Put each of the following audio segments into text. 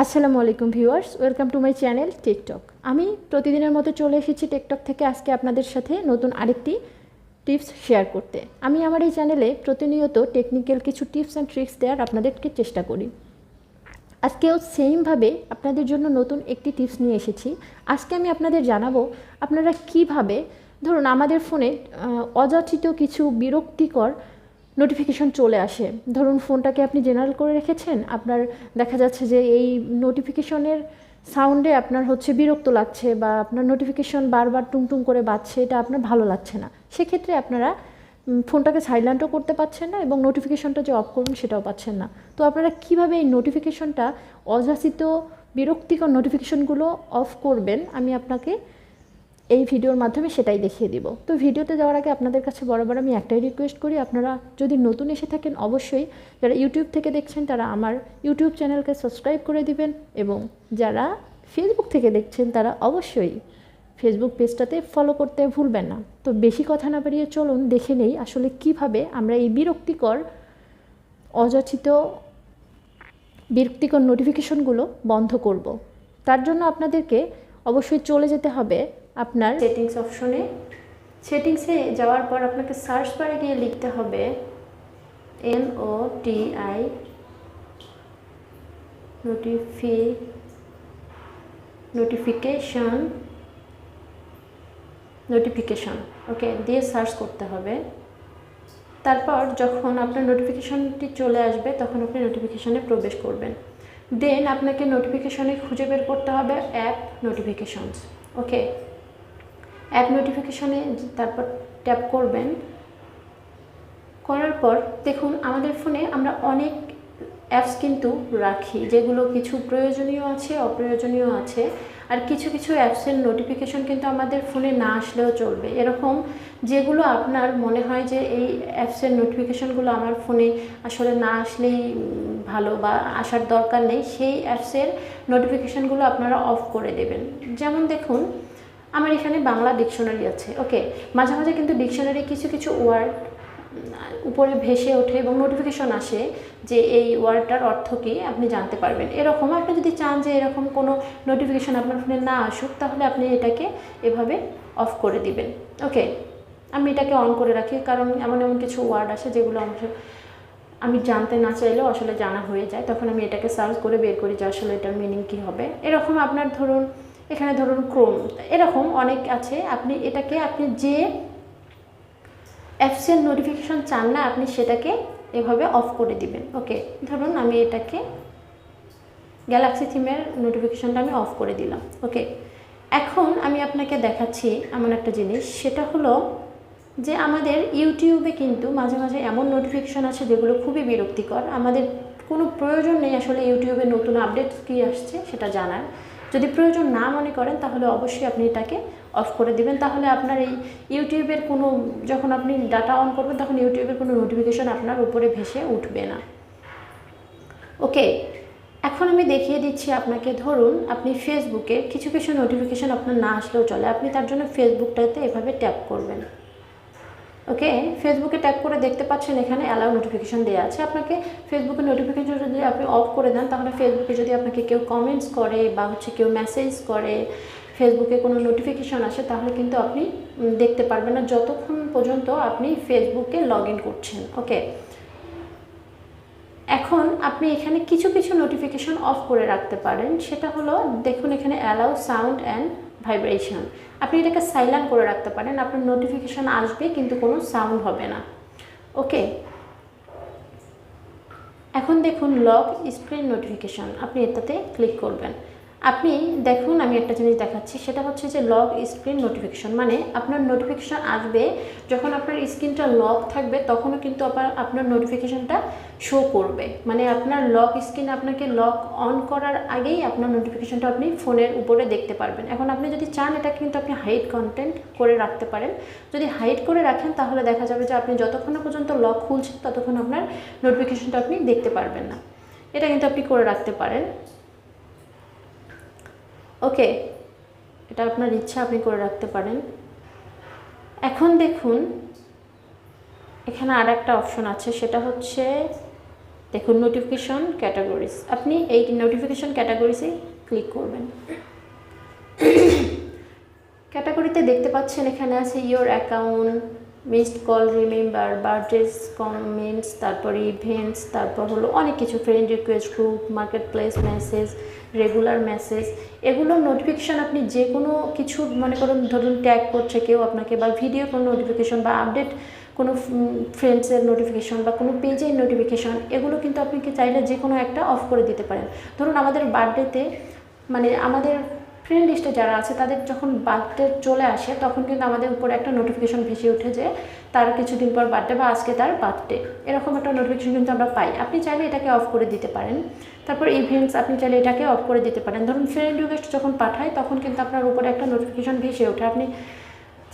আসসালামু আলাইকুম viewers, welcome to my channel TikTok. আমি প্রতিদিনের মতো চলে এসেছি টিকটক থেকে আজকে আপনাদের সাথে নতুন আরেকটি টিপস শেয়ার করতে। আমি আমার এই চ্যানেলে প্রতিনিয়ত টেকনিক্যাল কিছু টিপস অ্যান্ড ট্রিক্স দেওয়ার আপনাদেরকে চেষ্টা করি। আজকেও সেমভাবে আপনাদের জন্য নতুন একটি টিপস নিয়ে এসেছি। আজকে আমি আপনাদের জানাবো আপনারা কিভাবে ধরুন আমাদের ফোনে অযাচিত কিছু বিরক্তিকর নোটিফিকেশন চলে আসে। ধরুন ফোনটাকে আপনি জেনারেল করে রেখেছেন, আপনার দেখা যাচ্ছে যে এই নোটিফিকেশনের সাউন্ডে আপনার বিরক্ত লাগছে বা আপনার নোটিফিকেশন বারবার টুংটুং করে বাজছে, এটা আপনার ভালো লাগছে না। সেক্ষেত্রে আপনারা ফোনটাকে সাইলেন্টও করতে পারছেন না এবং নোটিফিকেশনটা যে অফ করুন সেটাও পাচ্ছেন না। তো আপনারা কীভাবে এই নোটিফিকেশনটা অযাচিত বিরক্তিকর নোটিফিকেশনগুলো অফ করবেন আমি আপনাকে এই ভিডিওর মাধ্যমে সেটাই দেখিয়ে দিব। তো ভিডিওতে যাওয়ার আগে আপনাদের কাছে বরাবর আমি একটাই রিকোয়েস্ট করি, আপনারা যদি নতুন এসে থাকেন অবশ্যই যারা ইউটিউব থেকে দেখছেন তারা আমার ইউটিউব চ্যানেলকে সাবস্ক্রাইব করে দিবেন এবং যারা ফেসবুক থেকে দেখছেন তারা অবশ্যই ফেসবুক পেজটাতে ফলো করতে ভুলবেন না। তো বেশি কথা না বাড়িয়ে চলুন দেখে নেই আসলে কিভাবে আমরা এই বিরক্তিকর নোটিফিকেশনগুলো বন্ধ করব। তার জন্য আপনাদেরকে অবশ্যই চলে যেতে হবে আপনার সেটিংস অপশনে। সেটিংসে যাওয়ার পর আপনাকে সার্চ বারে গিয়ে লিখতে হবে NOTI নোটিফিকেশন ওকে দিয়ে সার্চ করতে হবে। তারপর যখন আপনার নোটিফিকেশনটি চলে আসবে তখন আপনি নোটিফিকেশনে প্রবেশ করবেন। দেন আপনাকে নোটিফিকেশনে খুঁজে বের করতে হবে অ্যাপ নোটিফিকেশনস। ওকে, অ্যাপ নোটিফিকেশনে তারপর ট্যাপ করবেন। করার পর দেখুন আমাদের ফোনে আমরা অনেক অ্যাপস কিন্তু রাখি, যেগুলো কিছু প্রয়োজনীয় আছে, অপ্রয়োজনীয় আছে। আর কিছু কিছু অ্যাপসের নোটিফিকেশন কিন্তু আমাদের ফোনে না আসলেও চলবে। এরকম যেগুলো আপনার মনে হয় যে এই অ্যাপসের নোটিফিকেশনগুলো আমার ফোনে আসলে না আসলেই ভালো বা আসার দরকার নেই, সেই অ্যাপসের নোটিফিকেশনগুলো আপনারা অফ করে দেবেন। যেমন দেখুন আমার এখানে বাংলা ডিকশনারি আছে। ওকে, মাঝে মাঝে কিন্তু ডিকশনারি কিছু কিছু ওয়ার্ড উপরে ভেসে ওঠে এবং নোটিফিকেশন আসে যে এই ওয়ার্ডটার অর্থ কী আপনি জানতে পারবেন। এরকম আপনি যদি চান যে এরকম কোনো নোটিফিকেশন আপনার ফোনে না আসুক তাহলে আপনি এটাকে এভাবে অফ করে দিবেন। ওকে, আমি এটাকে অন করে রাখি কারণ এমন এমন কিছু ওয়ার্ড আসে যেগুলো আমি জানতে না চাইলেও আসলে জানা হয়ে যায়, তখন আমি এটাকে সার্চ করে বের করি যে আসলে এটার মিনিং কী হবে। এরকম আপনার ধরুন এখানে ধরুন ক্রোম, এরকম অনেক আছে। আপনি এটাকে আপনি যে অ্যাপসের নোটিফিকেশন চান না আপনি সেটাকে এভাবে অফ করে দিবেন। ওকে, ধরুন আমি এটাকে গ্যালাক্সি থিমের নোটিফিকেশনটা আমি অফ করে দিলাম। ওকে, এখন আমি আপনাকে দেখাচ্ছি এমন একটা জিনিস, সেটা হলো যে আমাদের ইউটিউবে কিন্তু মাঝে মাঝে এমন নোটিফিকেশন আছে যেগুলো খুবই বিরক্তিকর। আমাদের কোনো প্রয়োজন নেই আসলে ইউটিউবে নতুন আপডেট কী আসছে সেটা জানার। যদি প্রয়োজন না মনে করেন তাহলে অবশ্যই আপনি এটাকে অফ করে দিবেন। তাহলে আপনার এই ইউটিউবের কোনো, যখন আপনি ডাটা অন করবেন তখন ইউটিউবের কোনো নোটিফিকেশন আপনার উপরে ভেসে উঠবে না। ওকে, এখন আমি দেখিয়ে দিচ্ছি আপনাকে। ধরুন আপনি ফেসবুকে কিছু কিছু নোটিফিকেশন আপনার না আসলেও চলে, আপনি তার জন্য ফেসবুকটাতে এভাবে ট্যাপ করবেন। ওকে, ফেসবুকে ট্যাপ করে দেখতে পাচ্ছেন এখানে অ্যালাউ নোটিফিকেশন দেওয়া আছে। আপনাকে ফেসবুকের নোটিফিকেশন যদি আপনি অফ করে দেন তাহলে ফেসবুকে যদি আপনাকে কেউ কমেন্টস করে বা কেউ মেসেজ করে, ফেসবুকে কোনো নোটিফিকেশন আসে তাহলে কিন্তু আপনি দেখতে পারবেন না যতক্ষণ পর্যন্ত আপনি ফেসবুকে লগ ইন করছেন। ওকে, এখন আপনি এখানে কিছু কিছু নোটিফিকেশন অফ করে রাখতে পারেন। সেটা হলো দেখুন এখানে অ্যালাউ সাউন্ড অ্যান্ড ভাইব্রেশন, আপনি এটাকে সাইলেন্ট করে রাখতে পারেন। আপনার নোটিফিকেশন আসবে কিন্তু কোনো সাউন্ড হবে না। ওকে, এখন দেখুন লক স্ক্রিন নোটিফিকেশন, আপনি এটাতে ক্লিক করবেন। আপনি দেখুন আমি একটা জিনিস দেখাচ্ছি, সেটা হচ্ছে যে লক স্ক্রিন নোটিফিকেশন মানে আপনার নোটিফিকেশান আসবে যখন আপনার স্ক্রিনটা লক থাকবে তখনও কিন্তু আপনার নোটিফিকেশানটা শো করবে। মানে আপনার লক স্ক্রিন আপনাকে লক অন করার আগেই আপনার নোটিফিকেশানটা আপনি ফোনের উপরে দেখতে পারবেন। এখন আপনি যদি চান এটা কিন্তু আপনি হাইড কন্টেন্ট করে রাখতে পারেন। যদি হাইড করে রাখেন তাহলে দেখা যাবে যে আপনি যতক্ষণ পর্যন্ত লক খুলছেন ততক্ষণ আপনার নোটিফিকেশানটা আপনি দেখতে পারবেন না। এটা কিন্তু আপনি করে রাখতে পারেন। ওকে, এটা আপনার ইচ্ছা, আপনি করে রাখতে পারেন। এখন দেখুন এখানে আর একটা অপশন আছে, সেটা হচ্ছে দেখুন নোটিফিকেশন ক্যাটাগরিজ, আপনি এই নোটিফিকেশন ক্যাটাগরিজে ক্লিক করবেন। ক্যাটাগরিতে দেখতে পাচ্ছেন এখানে আছে your account, missed call, remember, birthdays, comments, তারপরে ইভেন্টস, তারপর হলো অনেক কিছু, friend request, group, market place, message, regular message. এগুলোর নোটিফিকেশান আপনি যে কোনো কিছু মনে করুন, ধরুন ট্যাগ করছে কেউ আপনাকে, বা ভিডিও কোনো নোটিফিকেশন, বা আপডেট কোনো ফ্রেন্ডসের নোটিফিকেশন, বা কোনো পেজের নোটিফিকেশন, এগুলো কিন্তু আপনি কি চাইলে যে কোনো একটা অফ করে দিতে পারেন। ধরুন আমাদের বার্থডেতে, মানে আমাদের ফ্রেন্ড লিস্টে যারা আছে তাদের যখন বার্থডে চলে আসে, তখন কিন্তু আমাদের উপরে একটা নোটিফিকেশন ভেসে ওঠে যে তার কিছুদিন পর বার্থডে, বা আজকে তার বার্থডে, এরকম একটা নোটিফিকেশন কিন্তু আমরা পাই। আপনি চাইলে এটাকে অফ করে দিতে পারেন। তারপর ইভেন্টস, আপনি চাইলে এটাকে অফ করে দিতে পারেন। ধরুন ফ্রেন্ড রিকোয়েস্ট যখন পাঠায়, তখন কিন্তু আপনার উপরে একটা নোটিফিকেশন ভেসে ওঠে। আপনি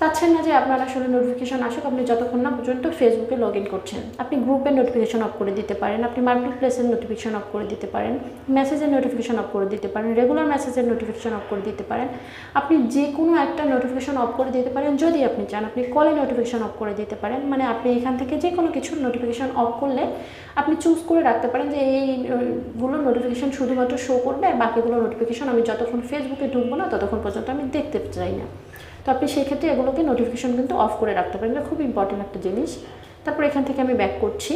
চাচ্ছেন না যে আপনার আসলে নোটিফিকেশন আসুক, আপনি যতক্ষণ না পর্যন্ত ফেসবুকে লগ ইন করছেন। আপনি গ্রুপের নোটিফিকেশন অফ করে দিতে পারেন, আপনি মার্কেট প্লেসের নোটিফিকেশন অফ করে দিতে পারেন, মেসেজের নোটিফিকেশন অফ করে দিতে পারেন, রেগুলার মেসেজের নোটিফিকেশন অফ করে দিতে পারেন। আপনি যে কোনো একটা নোটিফিকেশন অফ করে দিতে পারেন। যদি আপনি চান আপনি কলে নোটিফিকেশন অফ করে দিতে পারেন। মানে আপনি এখান থেকে যে কোনো কিছুর নোটিফিকেশন অফ করলে আপনি চুজ করে রাখতে পারেন যে এইগুলো নোটিফিকেশন শুধুমাত্র শো করবে, আর বাকিগুলো নোটিফিকেশন আমি যতক্ষণ ফেসবুকে ঢুকবো না ততক্ষণ পর্যন্ত আমি দেখতে চাই না। তো আপনি সেই ক্ষেত্রে এগুলোকে নোটিফিকেশন কিন্তু অফ করে রাখতে পারেন। এটা খুব ইম্পর্টেন্ট একটা জিনিস। তারপর এখান থেকে আমি ব্যাক করছি।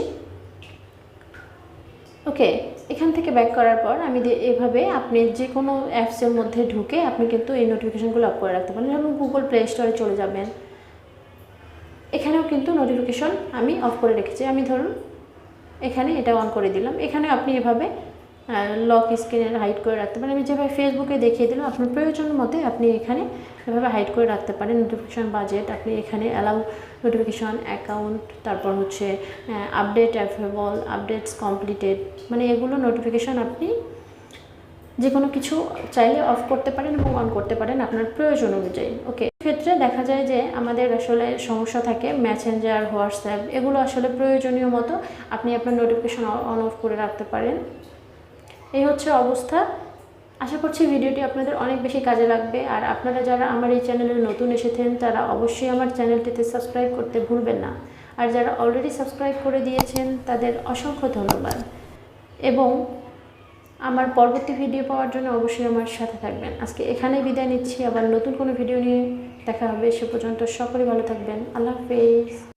ওকে, এখান থেকে ব্যাক করার পর আমি এভাবে আপনি যে কোনো অ্যাপসের মধ্যে ঢুকে আপনি কিন্তু এই নোটিফিকেশনগুলো অফ করে রাখতে পারেন। যেমন গুগল প্লে স্টোরে চলে যাবেন, এখানেও কিন্তু নোটিফিকেশন আমি অফ করে রেখেছি। আমি ধরুন এখানে এটা অন করে দিলাম। এখানে আপনি এভাবে লক স্ক্রিনের হাইড করে রাখতে পারেন। আমি যেভাবে ফেসবুকে দেখিয়ে দিলাম, আপনার প্রয়োজন মতে আপনি এখানে এভাবে হাইড করে রাখতে পারেন। নোটিফিকেশান বাজেট, আপনি এখানে অ্যালাউ নোটিফিকেশান, অ্যাকাউন্ট, তারপর হচ্ছে আপডেট অ্যাভেলেবল, আপডেটস কমপ্লিটেড, মানে এগুলো নোটিফিকেশান আপনি যে কোনো কিছু চাইলে অফ করতে পারেন এবং অন করতে পারেন আপনার প্রয়োজন অনুযায়ী। ওকে, ক্ষেত্রে দেখা যায় যে আমাদের আসলে সমস্যা থাকে মেসেঞ্জার, হোয়াটসঅ্যাপ, এগুলো আসলে প্রয়োজনীয় মতো আপনি আপনার নোটিফিকেশান অন অফ করে রাখতে পারেন। এই হচ্ছে অবস্থা। আশা করছি ভিডিওটি আপনাদের অনেক বেশি কাজে লাগবে। আর আপনারা যারা আমার এই চ্যানেলে নতুন এসেছেন তারা অবশ্যই আমার চ্যানেলটিতে সাবস্ক্রাইব করতে ভুলবেন না। আর যারা অলরেডি সাবস্ক্রাইব করে দিয়েছেন তাদের অসংখ্য ধন্যবাদ। এবং আমার পরবর্তী ভিডিও পাওয়ার জন্য অবশ্যই আমার সাথে থাকবেন। আজকে এখানেই বিদায় নিচ্ছি, আবার নতুন কোনো ভিডিও নিয়ে দেখা হবে। সে পর্যন্ত সকলে ভালো থাকবেন। আল্লাহ হাফেজ।